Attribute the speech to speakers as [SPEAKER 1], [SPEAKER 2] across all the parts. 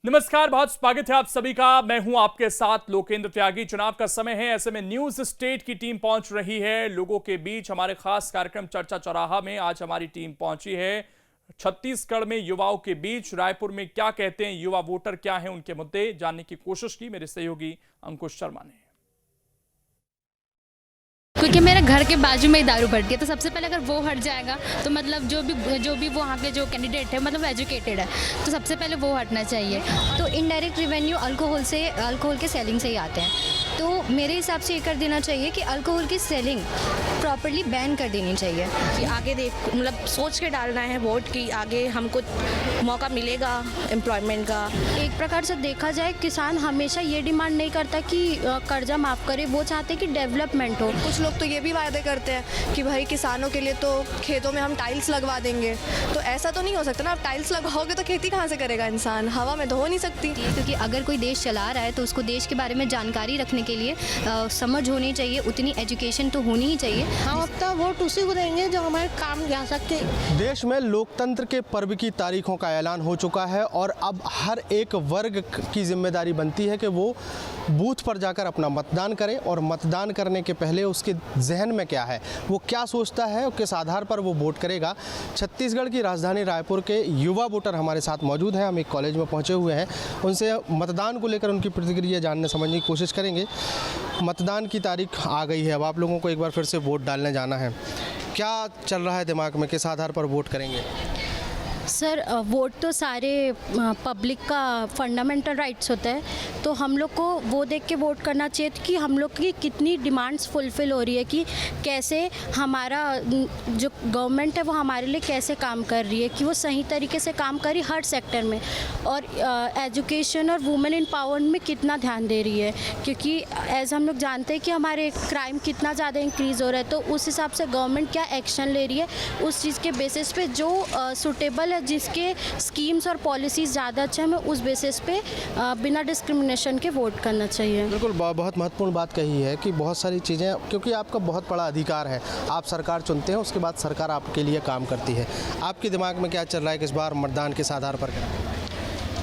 [SPEAKER 1] नमस्कार, बहुत स्वागत है आप सभी का। मैं हूं आपके साथ लोकेंद्र त्यागी। चुनाव का समय है, ऐसे में न्यूज स्टेट की टीम पहुंच रही है लोगों के बीच। हमारे खास कार्यक्रम चर्चा चौराहा में आज हमारी टीम पहुंची है छत्तीसगढ़ में युवाओं के बीच। रायपुर में क्या कहते हैं युवा वोटर, क्या है उनके मुद्दे, जानने की कोशिश की मेरे सहयोगी अंकुश शर्मा ने।
[SPEAKER 2] क्योंकि मेरे घर के बाजू में ही दारू बढ़ गया, तो सबसे पहले अगर वो हट जाएगा तो मतलब जो भी वहाँ के जो कैंडिडेट है मतलब एजुकेटेड है, तो सबसे पहले वो हटना चाहिए।
[SPEAKER 3] तो इनडायरेक्ट रेवेन्यू अल्कोहल के सेलिंग से ही आते हैं। तो मेरे हिसाब से ये कर देना चाहिए कि अल्कोहल की सेलिंग प्रॉपर्ली बैन कर देनी चाहिए।
[SPEAKER 4] कि आगे देख मतलब सोच के डालना है वोट की, आगे हमको मौका मिलेगा एम्प्लॉयमेंट का।
[SPEAKER 3] एक प्रकार से देखा जाए, किसान हमेशा ये डिमांड नहीं करता कि कर्जा माफ़ करे, वो चाहते कि डेवलपमेंट हो।
[SPEAKER 5] कुछ लोग तो ये भी वायदे करते हैं कि भाई किसानों के लिए तो खेतों में हम टाइल्स लगवा देंगे। तो ऐसा तो नहीं हो सकता ना, आप टाइल्स लगाओगे तो खेती कहाँ से करेगा इंसान, हवा में तो हो नहीं सकती।
[SPEAKER 3] क्योंकि अगर कोई देश चला रहा है तो उसको देश के बारे में जानकारी रखने के लिए समझ होनी चाहिए, उतनी एजुकेशन तो होनी ही चाहिए।
[SPEAKER 6] हम अपना वोट उसी को देंगे जो हमारे काम जा सके।
[SPEAKER 7] देश में लोकतंत्र के पर्व की तारीखों का ऐलान हो चुका है और अब हर एक वर्ग की जिम्मेदारी बनती है कि वो बूथ पर जाकर अपना मतदान करे और मतदान करने के पहले उसके जहन में क्या है, वो क्या सोचता है और किस आधार पर वो वोट करेगा। छत्तीसगढ़ की राजधानी रायपुर के युवा वोटर हमारे साथ मौजूद हैं। हम एक कॉलेज में पहुंचे हुए हैं, उनसे मतदान को लेकर उनकी प्रतिक्रिया जानने समझने की कोशिश करेंगे। मतदान की तारीख आ गई है, अब आप लोगों को एक बार फिर से वोट डालने जाना है। क्या चल रहा है दिमाग में, किस आधार पर वोट करेंगे?
[SPEAKER 3] सर, वोट तो सारे पब्लिक का फंडामेंटल राइट्स होता है, तो हम लोग को वो देख के वोट करना चाहिए कि हम लोग की कितनी डिमांड्स फुलफ़िल हो रही है, कि कैसे हमारा जो गवर्नमेंट है वो हमारे लिए कैसे काम कर रही है, कि वो सही तरीके से काम कर रही है हर सेक्टर में, और एजुकेशन और वुमेन एम्पावरमेंट में कितना ध्यान दे रही है। क्योंकि एज हम लोग जानते हैं कि हमारे क्राइम कितना ज़्यादा इंक्रीज़ हो रहा है, तो उस हिसाब से गवर्नमेंट क्या एक्शन ले रही है, उस चीज़ के बेसिस पे जो सूटेबल जिसके स्कीम्स और पॉलिसीज़ ज़्यादा अच्छे हैं, हमें उस बेसिस पे बिना डिस्क्रिमिनेशन के वोट करना चाहिए।
[SPEAKER 7] बिल्कुल, बहुत महत्वपूर्ण बात कही है कि बहुत सारी चीज़ें, क्योंकि आपका बहुत बड़ा अधिकार है, आप सरकार चुनते हैं, उसके बाद सरकार आपके लिए काम करती है। आपके दिमाग में क्या चल रहा है कि इस बार मतदान किस आधार पर करें?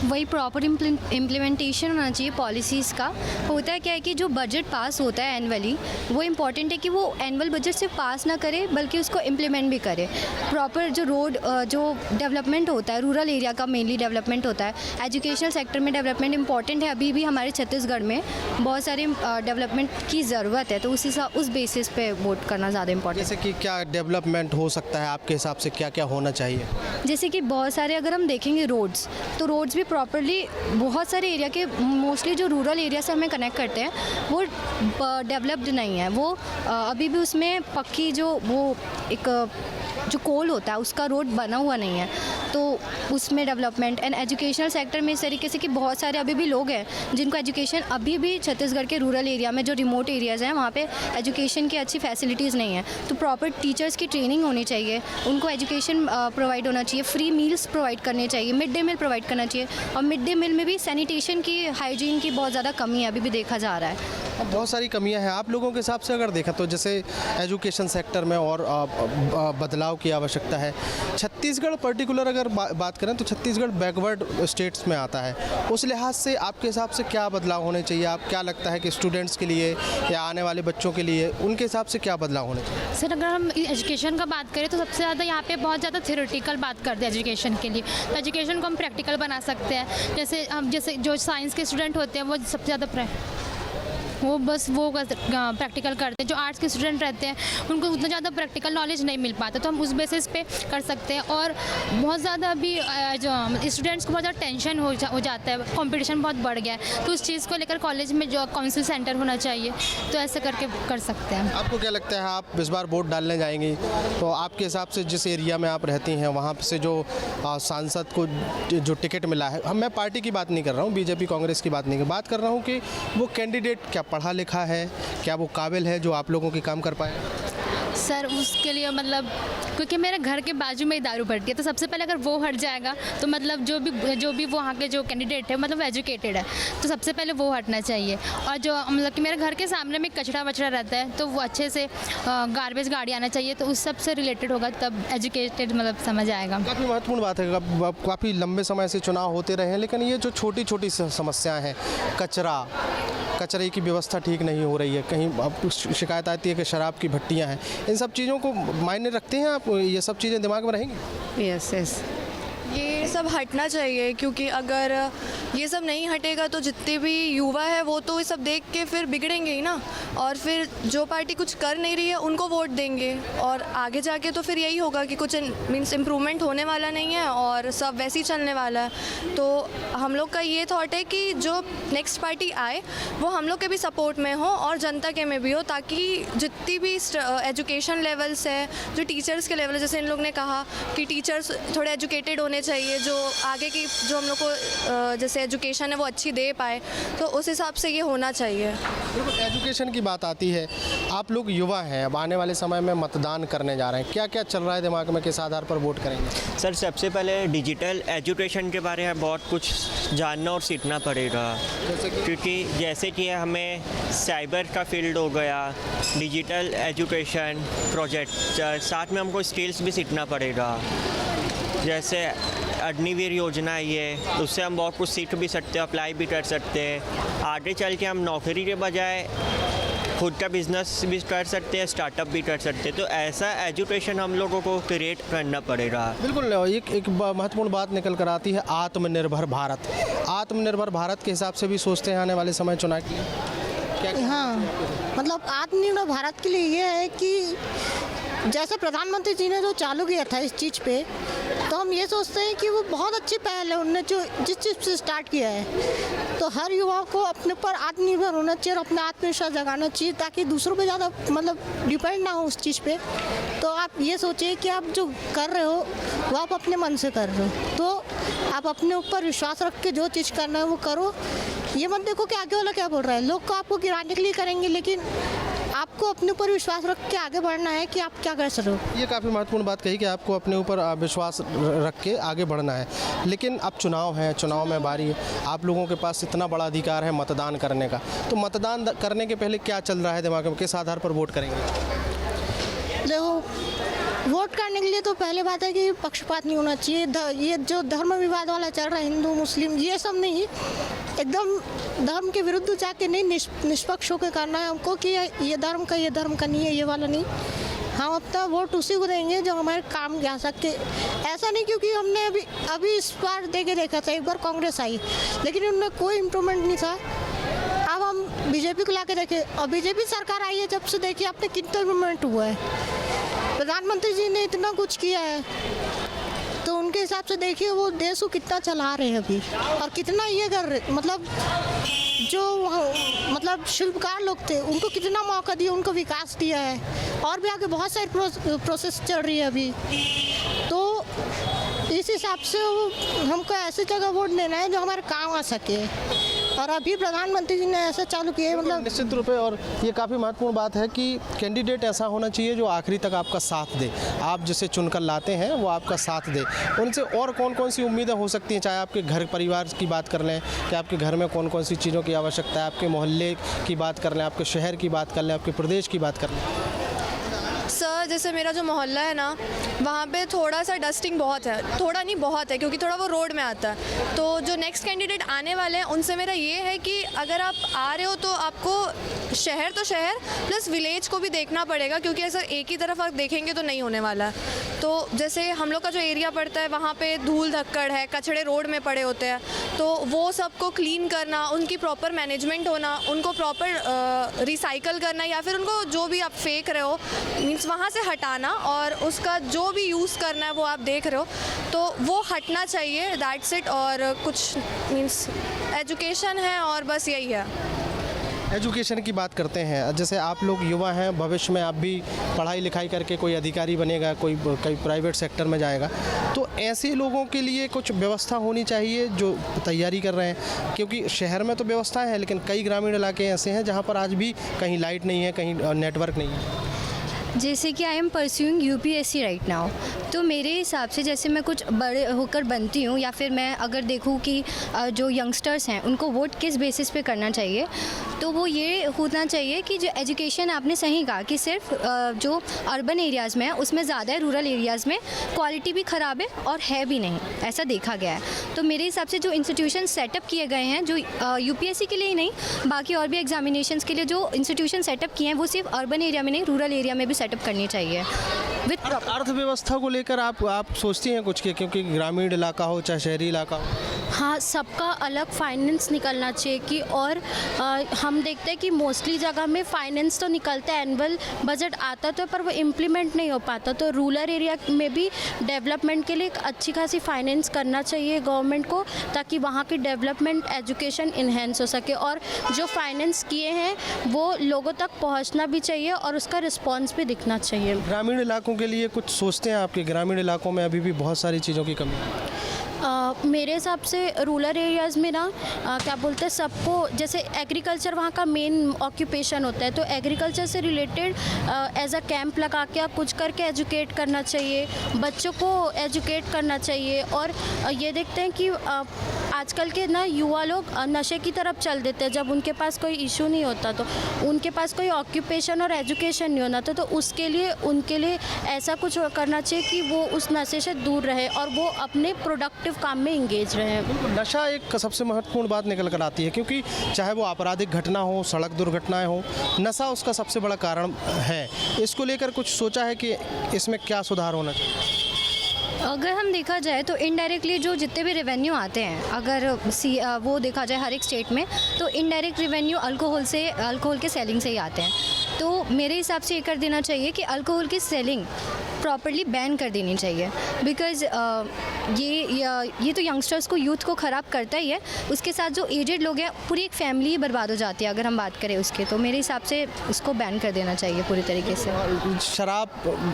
[SPEAKER 3] वही प्रॉपर इम्प्लीमेंटेशन होना चाहिए पॉलिसीज़ का। होता है क्या है कि जो बजट पास होता है एनुअली, वो इम्पॉर्टेंट है कि वो एनुअल बजट सिर्फ पास ना करे बल्कि उसको इम्प्लीमेंट भी करे। प्रॉपर जो रोड जो डेवलपमेंट होता है, रूरल एरिया का मेनली डेवलपमेंट होता है, एजुकेशनल सेक्टर में डेवलपमेंट इंपॉर्टेंट है। अभी भी हमारे छत्तीसगढ़ में बहुत सारे डेवलपमेंट की ज़रूरत है, तो उस बेसिस पे वोट करना ज़्यादा इंपॉर्टेंट।
[SPEAKER 7] जैसे कि क्या डेवलपमेंट हो सकता है आपके हिसाब से, क्या क्या होना चाहिए?
[SPEAKER 3] जैसे कि बहुत सारे अगर हम देखेंगे रोड्स, तो रोड्स भी प्रॉपर्ली बहुत सारे एरिया के, मोस्टली जो रूरल एरिया से हमें कनेक्ट करते हैं, वो डेवलप्ड नहीं है। वो अभी भी उसमें पक्की वो एक जो कोल होता है उसका रोड बना हुआ नहीं है, तो उसमें डेवलपमेंट। एंड एजुकेशनल सेक्टर में इस तरीके से कि बहुत सारे अभी भी लोग हैं जिनको एजुकेशन अभी भी छत्तीसगढ़ के रूरल एरिया में जो रिमोट एरियाज़ हैं वहाँ पे एजुकेशन की अच्छी फैसिलिटीज़ नहीं है, तो प्रॉपर टीचर्स की ट्रेनिंग होनी चाहिए, उनको एजुकेशन प्रोवाइड होना चाहिए, फ्री मील्स प्रोवाइड करने चाहिए, मिड डे मील प्रोवाइड करना चाहिए। और मिड डे मील में भी सैनिटेशन की, हाइजीन की बहुत ज़्यादा कमी है, अभी भी देखा जा रहा है।
[SPEAKER 7] बहुत सारी कमियां हैं आप लोगों के हिसाब से अगर देखा तो, जैसे एजुकेशन सेक्टर में और बदलाव की आवश्यकता है। छत्तीसगढ़ पर्टिकुलर अगर बात करें तो छत्तीसगढ़ बैकवर्ड स्टेट्स में आता है, उस लिहाज से आपके हिसाब से क्या बदलाव होने चाहिए? आप क्या लगता है कि स्टूडेंट्स के लिए या आने वाले बच्चों के लिए उनके हिसाब से क्या बदलाव होने चाहिए?
[SPEAKER 2] सर, अगर हम एजुकेशन का बात करें तो सबसे ज़्यादा यहाँ पे बहुत ज़्यादा थ्योरेटिकल बात करते हैं एजुकेशन के लिए, तो एजुकेशन को हम प्रैक्टिकल बना सकते हैं। जैसे जो साइंस के स्टूडेंट होते हैं वो सबसे ज़्यादा वो प्रैक्टिकल करते हैं। जो आर्ट्स के स्टूडेंट रहते हैं उनको उतना ज़्यादा प्रैक्टिकल नॉलेज नहीं मिल पाता, तो हम उस बेसिस पे कर सकते हैं। और बहुत ज़्यादा अभी जो स्टूडेंट्स को बहुत ज़्यादा टेंशन हो जाता है, कंपटीशन बहुत बढ़ गया है, तो उस चीज़ को लेकर कॉलेज में जो काउंसिल सेंटर होना चाहिए, तो ऐसे करके कर सकते हैं।
[SPEAKER 7] आपको क्या लगता है, आप इस बार वोट डालने जाएंगी तो आपके हिसाब से जिस एरिया में आप रहती हैं वहाँ से जो सांसद को जो टिकट मिला है, मैं पार्टी की बात नहीं कर रहा हूँ, बीजेपी कांग्रेस की बात नहीं, बात कर रहा हूँ कि वो कैंडिडेट क्या पढ़ा लिखा है, क्या वो काबिल है जो आप लोगों के काम कर पाए?
[SPEAKER 2] सर उसके लिए मतलब क्योंकि मेरे घर के बाजू में ही दारू पड़ती है, तो सबसे पहले अगर वो हट जाएगा तो मतलब जो भी वहाँ के जो कैंडिडेट है मतलब एजुकेटेड है, तो सबसे पहले वो हटना चाहिए। और जो मतलब कि मेरे घर के सामने में कचरा वचरा रहता है, तो वो अच्छे से गार्बेज गाड़ी आना चाहिए, तो उस सब से रिलेटेड होगा तब एजुकेटेड मतलब समझ आएगा।
[SPEAKER 7] काफ़ी महत्वपूर्ण बात है। काफ़ी लंबे समय से चुनाव होते रहे हैं, लेकिन ये जो छोटी छोटी समस्याएं हैं, कचरे की व्यवस्था ठीक नहीं हो रही है, कहीं अब शिकायत आती है कि शराब की भट्टियां हैं, इन सब चीज़ों को मायने रखते हैं आप? ये सब चीज़ें दिमाग में रहेंगी?
[SPEAKER 6] Yes yes.
[SPEAKER 5] ये सब हटना चाहिए, क्योंकि अगर ये सब नहीं हटेगा तो जितने भी युवा है वो तो ये सब देख के फिर बिगड़ेंगे ही ना, और फिर जो पार्टी कुछ कर नहीं रही है उनको वोट देंगे, और आगे जाके तो फिर यही होगा कि कुछ मीन्स इम्प्रूवमेंट होने वाला नहीं है और सब वैसे ही चलने वाला है। तो हम लोग का ये थॉट है कि जो नेक्स्ट पार्टी आए वो हम लोग के भी सपोर्ट में हो और जनता के में भी हो, ताकि जितनी भी एजुकेशन लेवल्स है, जो टीचर्स के लेवल है, जैसे इन लोग ने कहा कि टीचर्स थोड़े एजुकेटेड होने चाहिए, जो आगे की जो हम लोग को जैसे एजुकेशन है वो अच्छी दे पाए, तो उस हिसाब से ये होना चाहिए।
[SPEAKER 7] बिल्कुल, एजुकेशन की बात आती है, आप लोग युवा हैं, अब आने वाले समय में मतदान करने जा रहे हैं, क्या क्या चल रहा है दिमाग में, किस आधार पर वोट करेंगे?
[SPEAKER 8] सर सबसे पहले डिजिटल एजुकेशन के बारे में बहुत कुछ जानना और सीखना पड़ेगा, क्योंकि जैसे कि हमें साइबर का फील्ड हो गया, डिजिटल एजुकेशन प्रोजेक्ट, साथ में हमको स्किल्स भी सीखना पड़ेगा। जैसे अग्निवीर योजना है ये, उससे हम बहुत कुछ सीख भी सकते हैं, अप्लाई भी कर सकते हैं। आगे चल के हम नौकरी के बजाय खुद का बिजनेस भी कर सकते हैं, स्टार्टअप भी कर सकते हैं, तो ऐसा एजुकेशन हम लोगों को क्रिएट करना पड़ेगा।
[SPEAKER 7] बिल्कुल, एक महत्वपूर्ण बात निकल कर आती है, आत्मनिर्भर भारत। आत्मनिर्भर भारत के हिसाब से भी सोचते हैं आने वाले समय चुनाव के लिए? क्या
[SPEAKER 6] हाँ, मतलब आत्मनिर्भर भारत के लिए ये है कि जैसे प्रधानमंत्री जी ने जो चालू किया था इस चीज़ पे, तो हम ये सोचते हैं कि वो बहुत अच्छी पहल है, उनने जो जिस चीज़ से स्टार्ट किया है। तो हर युवा को अपने ऊपर आत्मनिर्भर होना चाहिए और अपना आत्मविश्वास जगाना चाहिए, ताकि दूसरों पे ज़्यादा मतलब डिपेंड ना हो उस चीज़ पे। तो आप ये सोचिए कि आप जो कर रहे हो वो आप अपने मन से कर रहे हो, तो आप अपने ऊपर विश्वास रख के जो चीज़ करना है वो करो। ये मत देखो कि आगे वाला क्या बोल रहा है, लोग को आपको गिराने के लिए करेंगे, लेकिन आपको अपने ऊपर विश्वास रख के आगे बढ़ना है कि आप क्या कर सकते हो।
[SPEAKER 7] ये काफ़ी महत्वपूर्ण बात कही कि आपको अपने ऊपर विश्वास रख के आगे बढ़ना है। लेकिन अब चुनाव है, चुनाव में बारी है, आप लोगों के पास इतना बड़ा अधिकार है मतदान करने का, तो मतदान करने के पहले क्या चल रहा है दिमाग में, किस आधार पर वोट करेंगे?
[SPEAKER 6] देखो, वोट करने के लिए तो पहले बात है कि पक्षपात नहीं होना चाहिए। ये जो धर्म विवाद वाला चल रहा है, हिंदू मुस्लिम, ये सब नहीं, एकदम धर्म के विरुद्ध जाके नहीं, निष्पक्ष होकर करना है हमको कि ये धर्म का नहीं है, ये वाला नहीं। हम अपना वोट उसी को देंगे जो हमारे काम आ सके। ऐसा नहीं क्योंकि हमने अभी इस बार दे के देखा था, एक बार कांग्रेस आई लेकिन उनमें कोई इम्प्रूवमेंट नहीं था। अब हम बीजेपी को ला के देखें, और बीजेपी सरकार आई है जब से, देखिए आपने कितना इम्प्रूवमेंट हुआ है। प्रधानमंत्री जी ने इतना कुछ किया है, तो उनके हिसाब से देखिए वो देश को कितना चला रहे हैं अभी, और कितना ये कर रहे, मतलब जो शिल्पकार लोग थे उनको कितना मौका दिया, उनको विकास दिया है, और भी आगे बहुत सारी प्रोसेस चल रही है अभी। तो इस हिसाब से हमको ऐसी जगह वोट देना है जो हमारे काम आ सके, और अभी प्रधानमंत्री जी ने ऐसा चालू किया है, मतलब
[SPEAKER 7] निश्चित रूप से। और ये काफ़ी महत्वपूर्ण बात है कि कैंडिडेट ऐसा होना चाहिए जो आखिरी तक आपका साथ दे, आप जिसे चुनकर लाते हैं वो आपका साथ दे। उनसे और कौन कौन सी उम्मीदें हो सकती हैं, चाहे आपके घर परिवार की बात कर लें कि आपके घर में कौन कौन सी चीज़ों की आवश्यकता है, आपके मोहल्ले की बात कर लें, आपके शहर की बात कर लें, आपके प्रदेश की बात कर लें?
[SPEAKER 5] सर जैसे मेरा जो मोहल्ला है ना, वहाँ पे थोड़ा सा डस्टिंग बहुत है, थोड़ा नहीं बहुत है, क्योंकि थोड़ा वो रोड में आता है। तो जो नेक्स्ट कैंडिडेट आने वाले हैं उनसे मेरा ये है कि अगर आप आ रहे हो तो आपको शहर तो शहर प्लस विलेज को भी देखना पड़ेगा, क्योंकि ऐसा एक ही तरफ आप देखेंगे तो नहीं होने वाला। तो जैसे हम लोग का जो एरिया पड़ता है वहाँ पे धूल धक्कड़ है, कचड़े रोड में पड़े होते हैं, तो वो सबको क्लीन करना, उनकी प्रॉपर मैनेजमेंट होना, उनको प्रॉपर रिसाइकल करना, या फिर उनको जो भी आप फेंक रहे हो मीन्स वहाँ से हटाना, और उसका जो भी यूज़ करना है वो आप देख रहे हो, तो वो हटना चाहिए, दैट्स इट। और कुछ मीन्स एजुकेशन है और बस यही है।
[SPEAKER 7] एजुकेशन की बात करते हैं, जैसे आप लोग युवा हैं, भविष्य में आप भी पढ़ाई लिखाई करके कोई अधिकारी बनेगा, कोई प्राइवेट सेक्टर में जाएगा, तो ऐसे लोगों के लिए कुछ व्यवस्था होनी चाहिए जो तैयारी कर रहे हैं, क्योंकि शहर में तो व्यवस्था है लेकिन कई ग्रामीण इलाके ऐसे हैं जहाँ पर आज भी कहीं लाइट नहीं है, कहीं नेटवर्क नहीं है।
[SPEAKER 3] जैसे कि I am pursuing UPSC right now, तो मेरे हिसाब से जैसे मैं कुछ बड़े होकर बनती हूँ या फिर मैं अगर देखूँ कि जो यंगस्टर्स हैं उनको वोट किस बेसिस पे करना चाहिए, तो वो ये होना चाहिए कि जो एजुकेशन आपने सही कहा कि सिर्फ जो अर्बन एरियाज़ में है उसमें ज़्यादा है, रूरल एरियाज़ में क्वालिटी भी ख़राब है और है भी नहीं, ऐसा देखा गया है। तो मेरे हिसाब से जो इंस्टीट्यूशन सेटअप किए गए हैं, जो यूपीएससी के लिए ही नहीं बाकी और भी एग्जामिनेशंस के लिए जो इंस्टीट्यूशन सेटअप किए हैं, वो सिर्फ अर्बन एरिया में नहीं रूरल एरिया में भी सेटअप करनी चाहिए विद
[SPEAKER 7] अर्थव्यवस्था को लेकर आप सोचती हैं कुछ, क्योंकि ग्रामीण इलाका हो चाहे शहरी इलाका हो?
[SPEAKER 6] हाँ, सबका अलग फाइनेंस निकलना चाहिए कि और हम देखते हैं कि मोस्टली जगह में फाइनेंस तो निकलता है, एनुअल बजट आता तो है पर वो इम्प्लीमेंट नहीं हो पाता। तो रूरल एरिया में भी डेवलपमेंट के लिए एक अच्छी खासी फाइनेंस करना चाहिए गवर्नमेंट को, ताकि वहाँ की डेवलपमेंट एजुकेशन इन्हेंस हो सके, और जो फाइनेंस किए हैं वो लोगों तक पहुँचना भी चाहिए और उसका रिस्पॉन्स भी दिखना चाहिए।
[SPEAKER 7] ग्रामीण इलाकों के लिए कुछ सोचते हैं आपके? ग्रामीण इलाकों में अभी भी बहुत सारी चीज़ों की कमी है।
[SPEAKER 6] मेरे हिसाब से रूरल एरियाज़ में ना क्या बोलते हैं, सबको जैसे एग्रीकल्चर वहाँ का मेन ऑक्यूपेशन होता है, तो एग्रीकल्चर से रिलेटेड एज अ कैंप लगा के आप कुछ करके एजुकेट करना चाहिए, बच्चों को एजुकेट करना चाहिए। और ये देखते हैं कि आजकल के ना युवा लोग नशे की तरफ चल देते हैं जब उनके पास कोई इशू नहीं होता, तो उनके पास कोई ऑक्यूपेशन और एजुकेशन नहीं होना तो उसके लिए उनके लिए ऐसा कुछ करना चाहिए कि वो उस नशे से दूर रहे और वो अपने प्रोडक्टिव काम में इंगेज रहे।
[SPEAKER 7] नशा एक सबसे महत्वपूर्ण बात निकल कर आती है, क्योंकि चाहे वो आपराधिक घटना हो, सड़क दुर्घटनाएं हो, नशा उसका सबसे बड़ा कारण है। इसको लेकर कुछ सोचा है कि इसमें क्या सुधार होना चाहिए?
[SPEAKER 3] अगर हम देखा जाए तो इनडायरेक्टली जो जितने भी रेवेन्यू आते हैं, अगर वो देखा जाए हर एक स्टेट में, तो इनडायरेक्ट रेवेन्यू अल्कोहल के सेलिंग से ही आते हैं। तो मेरे हिसाब से ये कर देना चाहिए कि अल्कोहल की सेलिंग प्रॉपर्ली बैन कर देनी चाहिए, बिकॉज़ ये तो यंगस्टर्स को, यूथ को ख़राब करता ही है, उसके साथ जो एजेड लोग हैं पूरी एक फैमिली ही बर्बाद हो जाती है अगर हम बात करें उसके। तो मेरे हिसाब से उसको बैन कर देना चाहिए पूरी तरीके से।
[SPEAKER 7] शराब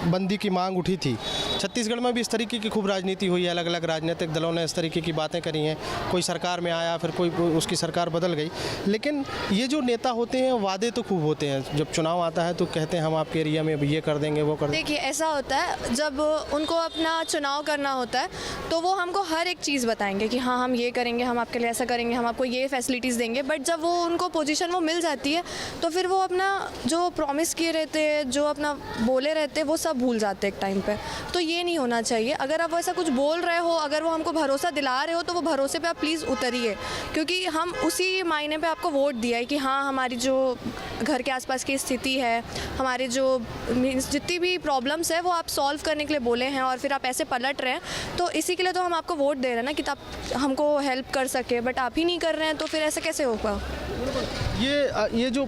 [SPEAKER 7] बंदी की मांग उठी थी, छत्तीसगढ़ में भी इस तरीके की खूब राजनीति हुई है, अलग अलग राजनीतिक दलों ने इस तरीके की बातें करी हैं, कोई सरकार में आया, फिर कोई उसकी सरकार बदल गई, लेकिन ये जो नेता होते हैं वादे तो खूब होते हैं, जब चुनाव आता है तो कहते हैं हम आपके एरिया में ये कर देंगे, वो कर देंगे।
[SPEAKER 5] देखिए ऐसा होता है, जब उनको अपना चुनाव करना होता है तो वो हमको हर एक चीज़ बताएंगे कि हाँ हम ये करेंगे, हम आपके लिए ऐसा करेंगे, हम आपको ये फैसिलिटीज़ देंगे, बट जब वो उनको पोजीशन वो मिल जाती है तो फिर वो अपना जो प्रॉमिस किए रहते हैं, जो अपना बोले रहते हैं, वो सब भूल जाते हैं एक टाइम पे। तो ये नहीं होना चाहिए। अगर आप ऐसा कुछ बोल रहे हो, अगर वो हमको भरोसा दिला रहे हो, तो वो भरोसे पे आप प्लीज़ उतरिए, क्योंकि हम उसी मायने पे आपको वोट दिया है कि हाँ हमारी जो घर के आसपास की स्थिति है, हमारे जो जितनी भी प्रॉब्लम्स है वो आप सॉल्व करने के लिए बोले हैं, और फिर आप ऐसे पलट रहे हैं, तो इसी के लिए तो हम आपको वोट दे रहे हैं ना कि आप हमको हेल्प कर सके, बट आप ही नहीं कर रहे हैं, तो फिर ऐसे कैसे होगा?
[SPEAKER 7] ये जो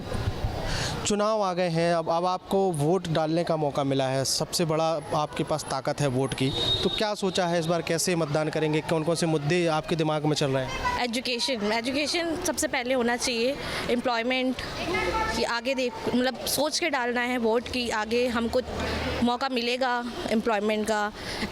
[SPEAKER 7] चुनाव आ गए हैं, अब आपको वोट डालने का मौका मिला है, सबसे बड़ा आपके पास ताकत है वोट की, तो क्या सोचा है इस बार, कैसे मतदान करेंगे, कौन कौन से मुद्दे आपके दिमाग में चल रहे हैं?
[SPEAKER 4] एजुकेशन सबसे पहले होना चाहिए, एम्प्लॉयमेंट कि आगे मतलब सोच के डालना है वोट कि आगे हमको मौका मिलेगा एम्प्लॉयमेंट का,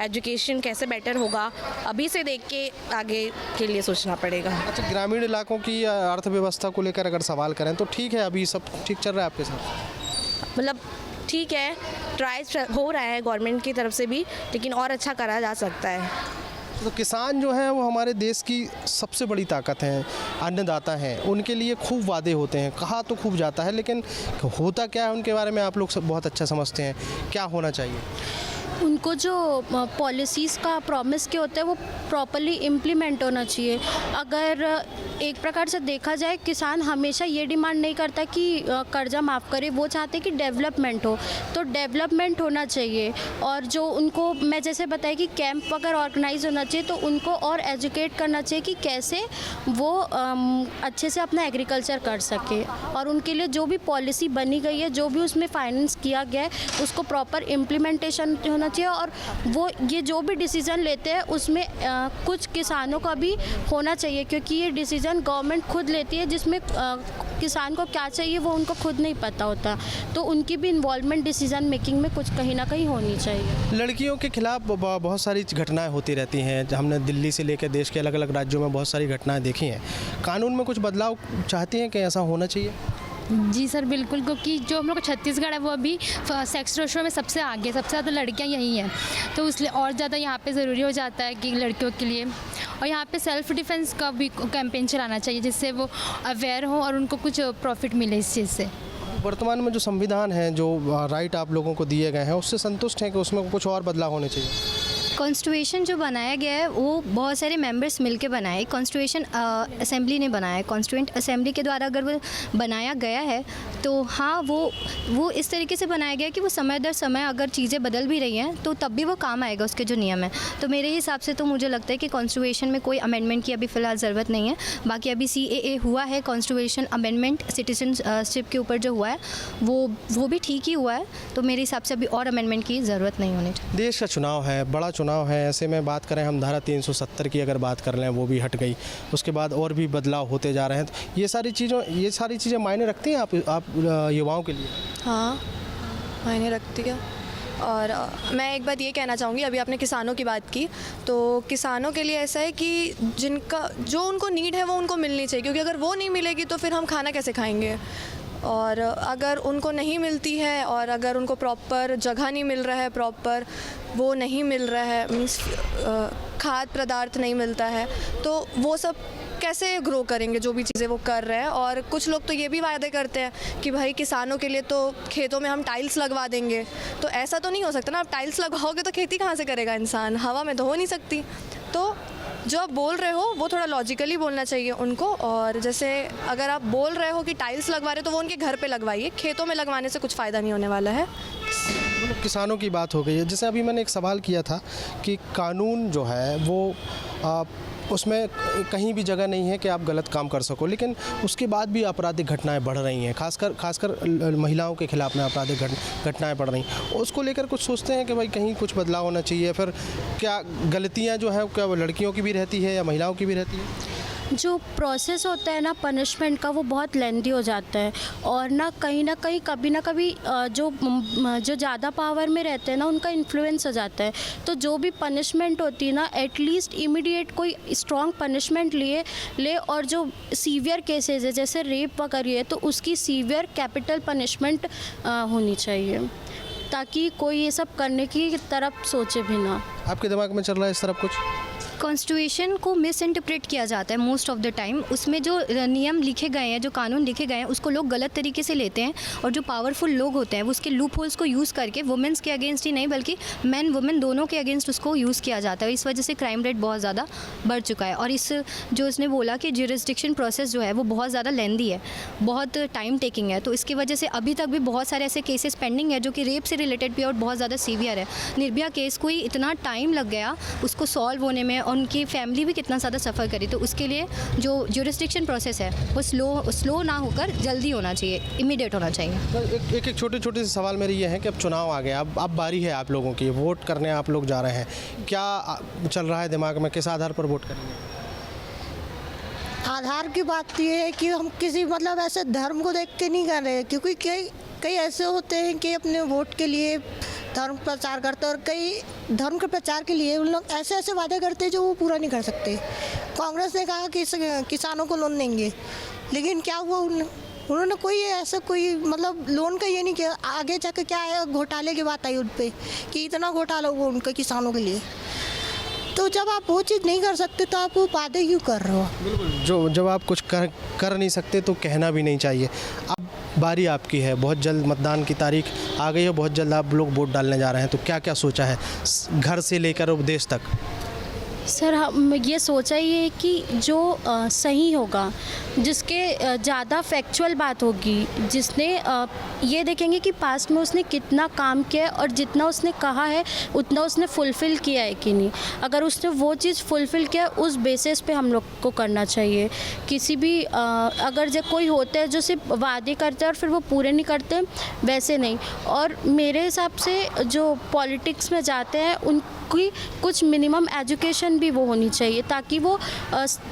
[SPEAKER 4] एजुकेशन कैसे बेटर होगा, अभी से देख के आगे के लिए सोचना पड़ेगा।
[SPEAKER 7] अच्छा, ग्रामीण इलाकों की अर्थव्यवस्था को लेकर अगर सवाल करें तो ठीक है, अभी सब ठीक चल रहा है आपके साथ?
[SPEAKER 4] मतलब ठीक है, ट्राई हो रहा है गवर्नमेंट की तरफ से भी, लेकिन और अच्छा करा जा सकता है।
[SPEAKER 7] तो किसान जो हैं वो हमारे देश की सबसे बड़ी ताकत हैं, अन्नदाता हैं, उनके लिए खूब वादे होते हैं, कहा तो खूब जाता है, लेकिन होता क्या है उनके बारे में आप लोग सब बहुत अच्छा समझते हैं, क्या होना चाहिए?
[SPEAKER 6] उनको जो पॉलिसीज़ का प्रॉमिस के होता है वो प्रॉपर्ली इम्प्लीमेंट होना चाहिए। अगर एक प्रकार से देखा जाए, किसान हमेशा ये डिमांड नहीं करता कि कर्जा माफ़ करे, वो चाहते कि डेवलपमेंट हो, तो डेवलपमेंट होना चाहिए। और जो उनको मैं जैसे बताया कि कैंप अगर ऑर्गेनाइज होना चाहिए, तो उनको और एजुकेट करना चाहिए कि कैसे वो अच्छे से अपना एग्रीकल्चर कर सके, और उनके लिए जो भी पॉलिसी बनी गई है, जो भी उसमें फाइनेंस किया गया है, उसको प्रॉपर इम्प्लीमेंटेशन होना चाहिए। और वो ये जो भी डिसीज़न लेते हैं उसमें कुछ किसानों का भी होना चाहिए, क्योंकि ये डिसीज़न गवर्नमेंट खुद लेती है, जिसमें किसान को क्या चाहिए वो उनको खुद नहीं पता होता, तो उनकी भी इन्वॉल्वमेंट डिसीज़न मेकिंग में कुछ कहीं ना कहीं होनी चाहिए।
[SPEAKER 7] लड़कियों के खिलाफ बहुत सारी घटनाएं होती रहती हैं, हमने दिल्ली से लेकर देश के अलग अलग राज्यों में बहुत सारी घटनाएं देखी हैं। कानून में कुछ बदलाव चाहती हैं कि ऐसा होना चाहिए?
[SPEAKER 2] जी सर बिल्कुल, क्योंकि जो हम लोग का छत्तीसगढ़ है वो अभी सेक्स रेशो में सबसे आगे, सबसे ज़्यादा लड़कियां यही हैं, तो इसलिए और ज़्यादा यहाँ पे ज़रूरी हो जाता है कि लड़कियों के लिए। और यहाँ पे सेल्फ डिफेंस का भी कैंपेन चलाना चाहिए जिससे वो अवेयर हो और उनको कुछ प्रॉफिट मिले इस चीज़ से।
[SPEAKER 7] वर्तमान में जो संविधान है, जो राइट आप लोगों को दिए गए हैं, उससे संतुष्ट हैं कि उसमें कुछ और बदलाव होने चाहिए?
[SPEAKER 3] कॉन्स्टिट्यूशन जो बनाया गया है वो बहुत सारे मेंबर्स मिलके बनाए। कॉन्स्टिट्यूशन असेंबली ने बनाया है। कॉन्स्टिट्यूएंट असेंबली के द्वारा अगर वो बनाया गया है तो हाँ, वो इस तरीके से बनाया गया है कि वो समय दर समय अगर चीज़ें बदल भी रही हैं तो तब भी वो काम आएगा उसके जो नियम है। तो मेरे हिसाब से तो मुझे लगता है कि कॉन्स्टिट्यूशन में कोई अमेंडमेंट की अभी फ़िलहाल ज़रूरत नहीं है। बाकी अभी CAA हुआ है, कॉन्स्टिट्यूशन अमेंडमेंट सिटीजनशिप के ऊपर जो हुआ है वो भी ठीक ही हुआ है। तो मेरे हिसाब से अभी और अमेंडमेंट की ज़रूरत नहीं होनी चाहिए।
[SPEAKER 7] देश का चुनाव है, बड़ा चुनाव है, ऐसे में बात करें हम धारा 370 की अगर बात कर लें, वो भी हट गई, उसके बाद और भी बदलाव होते जा रहे हैं। तो ये सारी चीज़ें मायने रखती हैं आप युवाओं के लिए?
[SPEAKER 5] हाँ, मायने रखती है। और मैं एक बात ये कहना चाहूँगी, अभी आपने किसानों की बात की, तो किसानों के लिए ऐसा है कि जो उनको नीड है वो उनको मिलनी चाहिए, क्योंकि अगर वो नहीं मिलेगी तो फिर हम खाना कैसे खाएंगे। और अगर उनको नहीं मिलती है और अगर उनको प्रॉपर जगह नहीं मिल रहा है, प्रॉपर वो नहीं मिल रहा है, मीन्स खाद्य पदार्थ नहीं मिलता है, तो वो सब कैसे ग्रो करेंगे जो भी चीज़ें वो कर रहे हैं। और कुछ लोग तो ये भी वायदे करते हैं कि भाई किसानों के लिए तो खेतों में हम टाइल्स लगवा देंगे, तो ऐसा तो नहीं हो सकता ना। आप टाइल्स लगाओगे तो खेती कहाँ से करेगा इंसान, हवा में तो हो नहीं सकती। तो जो आप बोल रहे हो वो थोड़ा लॉजिकली बोलना चाहिए उनको। और जैसे अगर आप बोल रहे हो कि टाइल्स लगवा रहे हो तो वो उनके घर पे लगवाइए, खेतों में लगवाने से कुछ फ़ायदा नहीं होने वाला है।
[SPEAKER 7] किसानों की बात हो गई है, जैसे अभी मैंने एक सवाल किया था कि कानून जो है वो उसमें कहीं भी जगह नहीं है कि आप गलत काम कर सको, लेकिन उसके बाद भी आपराधिक घटनाएं बढ़ रही हैं, खासकर महिलाओं के खिलाफ में आपराधिक घटनाएं बढ़ रही हैं। उसको लेकर कुछ सोचते हैं कि भाई कहीं कुछ बदलाव होना चाहिए? फिर क्या गलतियां जो है क्या वो लड़कियों की भी रहती है या महिलाओं की भी रहती है?
[SPEAKER 6] जो प्रोसेस होता है ना पनिशमेंट का, वो बहुत लेंथी हो जाता है। और ना कहीं कभी ना कभी जो ज़्यादा पावर में रहते हैं ना उनका इन्फ्लुएंस हो जाता है। तो जो भी पनिशमेंट होती है ना, एटलीस्ट इमीडिएट कोई स्ट्रॉन्ग पनिशमेंट ले और जो सीवियर केसेस है जैसे रेप वगैरह है तो उसकी सीवियर कैपिटल पनिशमेंट होनी चाहिए, ताकि कोई ये सब करने की तरफ सोचे भी ना।
[SPEAKER 7] आपके दिमाग में चल रहा है इस तरफ कुछ?
[SPEAKER 3] कॉन्स्टिट्यूशन को मिस इंटरप्रेट किया जाता है मोस्ट ऑफ द टाइम। उसमें जो नियम लिखे गए हैं, जो कानून लिखे गए हैं, उसको लोग गलत तरीके से लेते हैं। और जो पावरफुल लोग होते हैं वो उसके लूप होल्स को यूज़ करके वुमेंस के अगेंस्ट ही नहीं बल्कि मैन वुमेन दोनों के अगेंस्ट उसको यूज़ किया जाता है। इस वजह से क्राइम रेट बहुत ज़्यादा बढ़ चुका है। और इस जो उसने बोला कि ज्यूरिसडिक्शन प्रोसेस जो है वो बहुत ज़्यादा लेंदी है, बहुत टाइम टेकिंग है, तो इसकी वजह से अभी तक भी बहुत सारे ऐसे केसेस पेंडिंग है जो कि रेप से रिलेटेड भी और बहुत ज़्यादा सीवियर है। निर्भया केस को ही इतना टाइम लग गया उसको सॉल्व होने में, और उनकी फैमिली भी कितना ज़्यादा सफ़र करी। तो उसके लिए जो ज्यूरिसडिक्शन प्रोसेस है वो स्लो ना होकर जल्दी होना चाहिए, इमीडिएट होना चाहिए।
[SPEAKER 7] तो एक छोटे से सवाल मेरे ये है कि अब चुनाव आ गया, अब बारी है आप लोगों की, वोट करने आप लोग जा रहे हैं, क्या चल रहा है दिमाग में, किस आधार पर वोट करेंगे?
[SPEAKER 6] आधार की बात ये है कि हम किसी मतलब ऐसे धर्म को देख के नहीं कर रहे, क्योंकि कई ऐसे होते हैं कि अपने वोट के लिए धर्म प्रचार करते हैं और कई धर्म के प्रचार के लिए उन लोग ऐसे वादे करते हैं जो वो पूरा नहीं कर सकते। कांग्रेस ने कहा कि किसानों को लोन देंगे, लेकिन क्या हुआ? उन्होंने कोई मतलब लोन का ये नहीं किया। आगे जाकर क्या है, घोटाले की बात आई उन पर कि इतना घोटाला हुआ उनके किसानों के लिए। तो जब आप वो चीज़ नहीं कर सकते तो आप वो वादे क्यों कर रहे हो?
[SPEAKER 7] बिल्कुल, जब आप कुछ कर नहीं सकते तो कहना भी नहीं चाहिए। अब बारी आपकी है, बहुत जल्द मतदान की तारीख आ गई है, बहुत जल्द आप लोग वोट डालने जा रहे हैं, तो क्या क्या सोचा है घर से लेकर उपदेश तक?
[SPEAKER 6] सर हम ये सोचा ही है कि जो सही होगा, जिसके ज़्यादा फैक्चुअल बात होगी, जिसने ये देखेंगे कि पास्ट में उसने कितना काम किया है और जितना उसने कहा है उतना उसने फुलफ़िल किया है कि नहीं। अगर उसने वो चीज़ फुलफ़िल किया उस बेसिस पे हम लोग को करना चाहिए। किसी भी अगर जो कोई होते हैं जो सिर्फ वादे करते हैं और फिर वो पूरे नहीं करते, वैसे नहीं। और मेरे हिसाब से जो पॉलिटिक्स में जाते हैं
[SPEAKER 9] कि कुछ मिनिमम एजुकेशन भी वो होनी चाहिए ताकि वो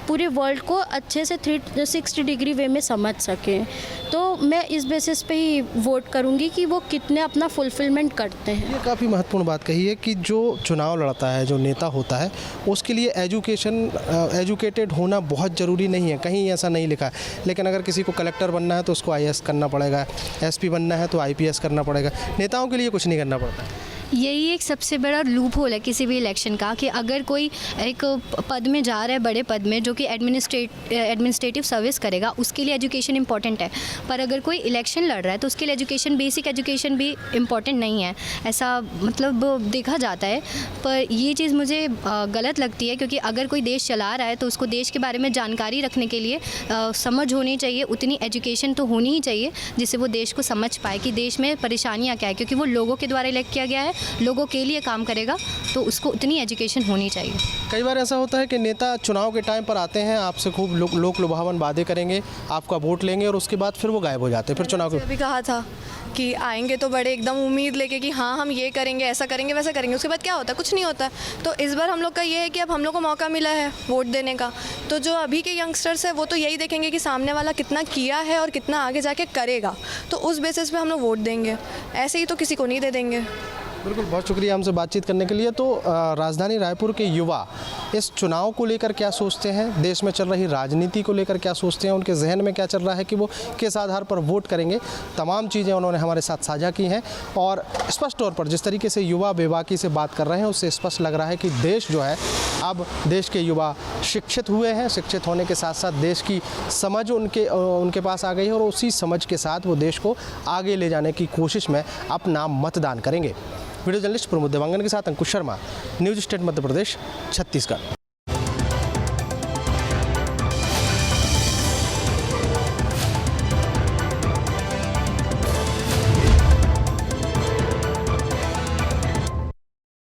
[SPEAKER 9] पूरे वर्ल्ड को अच्छे से 360 डिग्री वे में समझ सकें। तो मैं इस बेसिस पे ही वोट करूँगी कि वो कितने अपना फुलफिलमेंट करते हैं।
[SPEAKER 7] ये काफ़ी महत्वपूर्ण बात कही है कि जो चुनाव लड़ता है, जो नेता होता है, उसके लिए एजुकेटेड होना बहुत ज़रूरी नहीं है, कहीं ऐसा नहीं लिखा है। लेकिन अगर किसी को कलेक्टर बनना है तो उसको IAS करना पड़ेगा, SP बनना है तो IPS करना पड़ेगा। नेताओं के लिए कुछ नहीं करना पड़ता।
[SPEAKER 3] यही एक सबसे बड़ा लूप होल है किसी भी इलेक्शन का कि अगर कोई एक पद में जा रहा है, बड़े पद में, जो कि एडमिनिस्ट्रेटिव सर्विस करेगा, उसके लिए एजुकेशन इंपॉर्टेंट है। पर अगर कोई इलेक्शन लड़ रहा है तो उसके लिए एजुकेशन, बेसिक एजुकेशन भी इम्पॉर्टेंट नहीं है, ऐसा मतलब देखा जाता है। पर ये चीज़ मुझे गलत लगती है, क्योंकि अगर कोई देश चला रहा है तो उसको देश के बारे में जानकारी रखने के लिए समझ होनी चाहिए, उतनी एजुकेशन तो होनी ही चाहिए जिससे वो देश को समझ पाए कि देश में परेशानियाँ क्या है, क्योंकि वो लोगों के द्वारा इलेक्ट किया गया है, लोगों के लिए काम करेगा, तो उसको उतनी एजुकेशन होनी चाहिए।
[SPEAKER 7] कई बार ऐसा होता है कि नेता चुनाव के टाइम पर आते हैं, आपसे खूब लोक लुभावन वादे करेंगे, आपका वोट लेंगे और उसके बाद फिर वो गायब हो जाते हैं। फिर चुनाव के
[SPEAKER 5] अभी कहा था कि आएंगे तो बड़े एकदम उम्मीद लेके कि हाँ हम ये करेंगे, ऐसा करेंगे, वैसा करेंगे, उसके बाद क्या होता है? कुछ नहीं होता। तो इस बार हम लोग का ये है कि अब हम लोग को मौका मिला है वोट देने का, तो जो अभी के यंगस्टर्स हैं वो तो यही देखेंगे कि सामने वाला कितना किया है और कितना आगे जाके करेगा, तो उस बेसिस पे हम लोग वोट देंगे, ऐसे ही तो किसी को नहीं दे देंगे।
[SPEAKER 7] बिल्कुल, बहुत शुक्रिया हमसे बातचीत करने के लिए। तो राजधानी रायपुर के युवा इस चुनाव को लेकर क्या सोचते हैं, देश में चल रही राजनीति को लेकर क्या सोचते हैं, उनके जहन में क्या चल रहा है कि वो किस आधार पर वोट करेंगे, तमाम चीज़ें उन्होंने हमारे साथ साझा की हैं। और स्पष्ट तौर पर जिस तरीके से युवा बेबाकी से बात कर रहे हैं, उससे स्पष्ट लग रहा है कि देश जो है, अब देश के युवा शिक्षित हुए हैं। शिक्षित होने के साथ साथ देश की समझ उनके पास आ गई है और उसी समझ के साथ वो देश को आगे ले जाने की कोशिश में अपना मतदान करेंगे। वीडियो जर्नलिस्ट प्रमोद देवांगन के साथ अंकुश शर्मा, न्यूज़ स्टेट मध्य प्रदेश, छत्तीसगढ़।